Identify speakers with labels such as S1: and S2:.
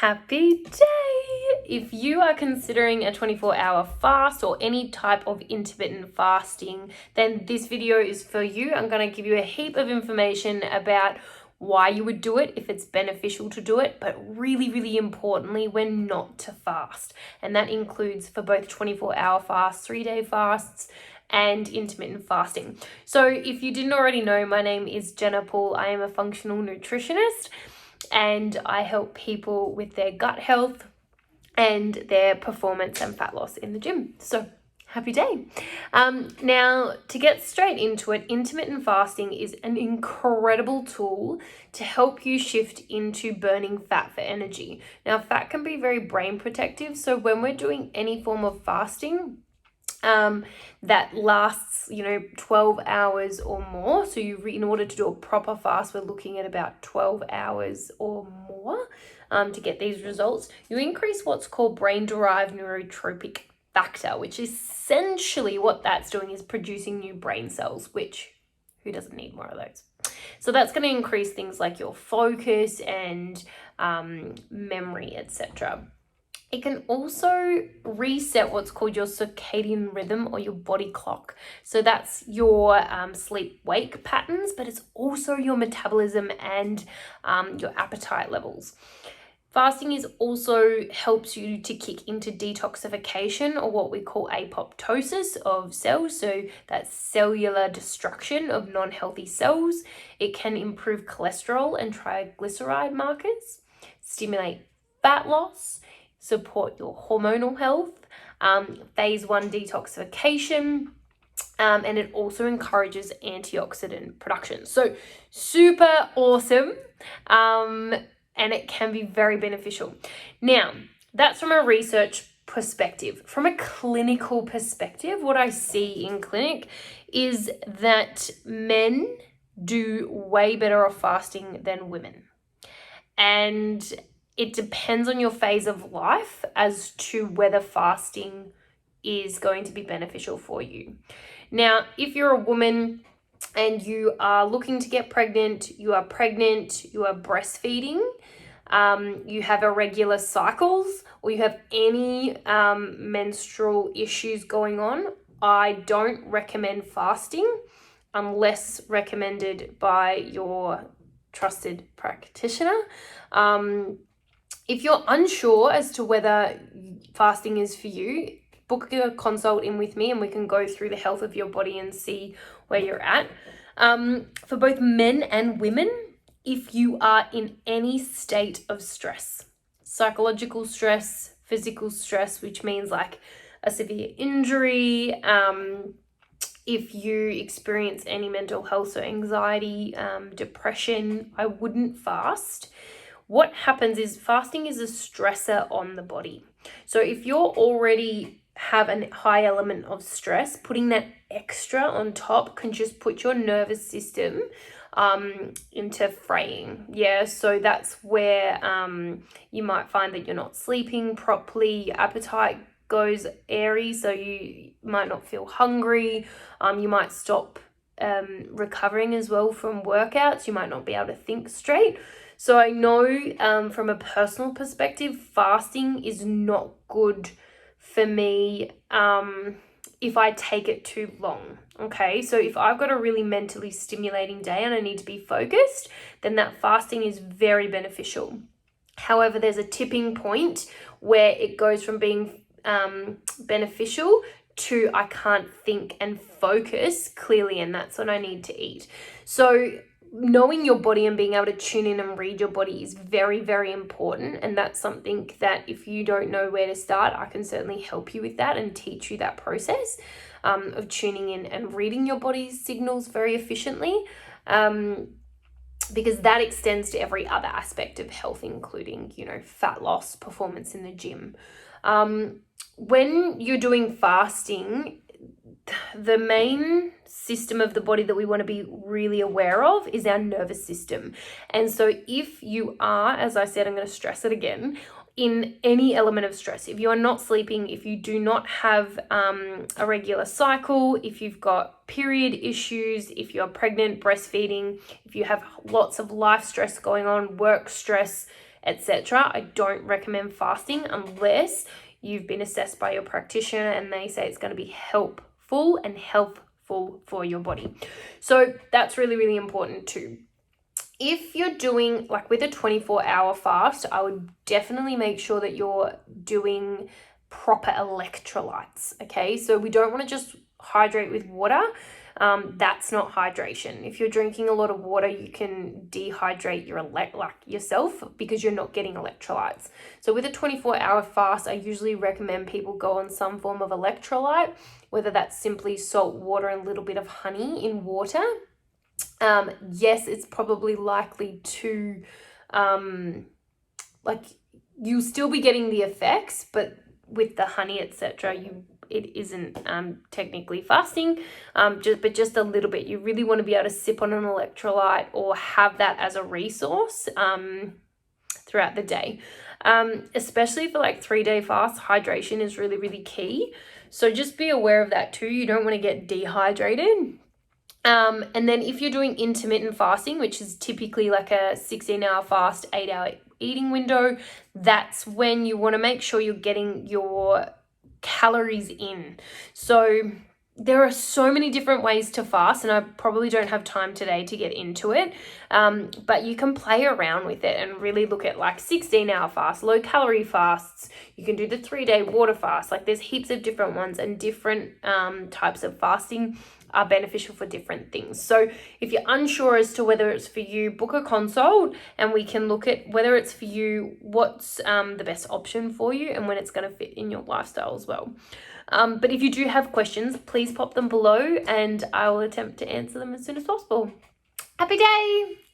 S1: Happy day! If you are considering a 24-hour fast or any type of intermittent fasting, then this video is for you. I'm going to give you a heap of information about why you would do it, if it's beneficial to do it, but really importantly, when not to fast. And that includes for both 24-hour fasts, 3-day fasts, and intermittent fasting. So if you didn't already know, my name is Jenna Poole. I am a functional nutritionist, and I help people with their gut health and their performance and fat loss in the gym. So happy day. Now, to get straight into it, intermittent fasting is an incredible tool to help you shift into burning fat for energy. Now, fat can be very brain protective. So when we're doing any form of fasting, that lasts 12 hours or more, so in order to do a proper fast, we're looking at about 12 hours or more to get these results. You increase what's called brain-derived neurotropic factor, which is essentially what that's doing is producing new brain cells, which who doesn't need more of those? So that's going to increase things like your focus and memory, etc. It can also reset what's called your circadian rhythm or your body clock. So that's your sleep-wake patterns, but it's also your metabolism and your appetite levels. Fasting also helps you to kick into detoxification, or what we call apoptosis of cells. So that's cellular destruction of non-healthy cells. It can improve cholesterol and triglyceride markers, stimulate fat loss, support your hormonal health, phase 1 detoxification, and it also encourages antioxidant production. So super awesome, and it can be very beneficial. Now, that's from a research perspective. From a clinical perspective, what I see in clinic is that men do way better off fasting than women. And it depends on your phase of life as to whether fasting is going to be beneficial for you. Now, if you're a woman and you are looking to get pregnant, you are breastfeeding, you have irregular cycles, or you have any menstrual issues going on, I don't recommend fasting unless recommended by your trusted practitioner. If you're unsure as to whether fasting is for you, book a consult in with me and we can go through the health of your body and see where you're at. For both men and women, if you are in any state of stress, psychological stress, physical stress, which means like a severe injury, if you experience any mental health, so anxiety, depression, I wouldn't fast. What happens is fasting is a stressor on the body. So if you're already have a high element of stress, putting that extra on top can just put your nervous system into fraying. Yeah, so that's where you might find that you're not sleeping properly, your appetite goes airy, so you might not feel hungry, you might stop recovering as well from workouts, you might not be able to think straight. So I know from a personal perspective, fasting is not good for me if I take it too long, okay? So if I've got a really mentally stimulating day and I need to be focused, then that fasting is very beneficial. However, there's a tipping point where it goes from being beneficial to I can't think and focus clearly, and that's when I need to eat. So knowing your body and being able to tune in and read your body is very important, and that's something that if you don't know where to start, I can certainly help you with that and teach you that process of tuning in and reading your body's signals very efficiently, because that extends to every other aspect of health, including fat loss, performance in the gym. When you're doing fasting, the main system of the body that we want to be really aware of is our nervous system. And so if you are, as I said, I'm going to stress it again, in any element of stress, if you are not sleeping, if you do not have a regular cycle, if you've got period issues, if you're pregnant, breastfeeding, if you have lots of life stress going on, work stress, etc. I don't recommend fasting unless you've been assessed by your practitioner and they say it's going to be helpful and healthful for your body. So that's really, really important too. If you're doing like with a 24-hour fast, I would definitely make sure that you're doing proper electrolytes, okay? So we don't want to just hydrate with water. That's not hydration. If you're drinking a lot of water, you can dehydrate yourself because you're not getting electrolytes. So with a 24-hour fast, I usually recommend people go on some form of electrolyte, whether that's simply salt water and a little bit of honey in water. Yes, it's probably likely to, like, you'll still be getting the effects, but with the honey, etc., it isn't technically fasting, but just a little bit. You really want to be able to sip on an electrolyte or have that as a resource throughout the day. Especially for like 3-day fast, hydration is really, really key. So just be aware of that too. You don't want to get dehydrated. And then if you're doing intermittent fasting, which is typically like a 16-hour fast, 8-hour eating window, that's when you want to make sure you're getting your calories in. So there are so many different ways to fast, and I probably don't have time today to get into it, but you can play around with it and really look at like 16-hour fast, low calorie fasts. You can do the 3-day water fast. Like there's heaps of different ones, and different types of fasting are beneficial for different things. So if you're unsure as to whether it's for you, book a consult and we can look at whether it's for you, what's the best option for you, and when it's going to fit in your lifestyle as well. But if you do have questions, please pop them below and I will attempt to answer them as soon as possible. Happy day!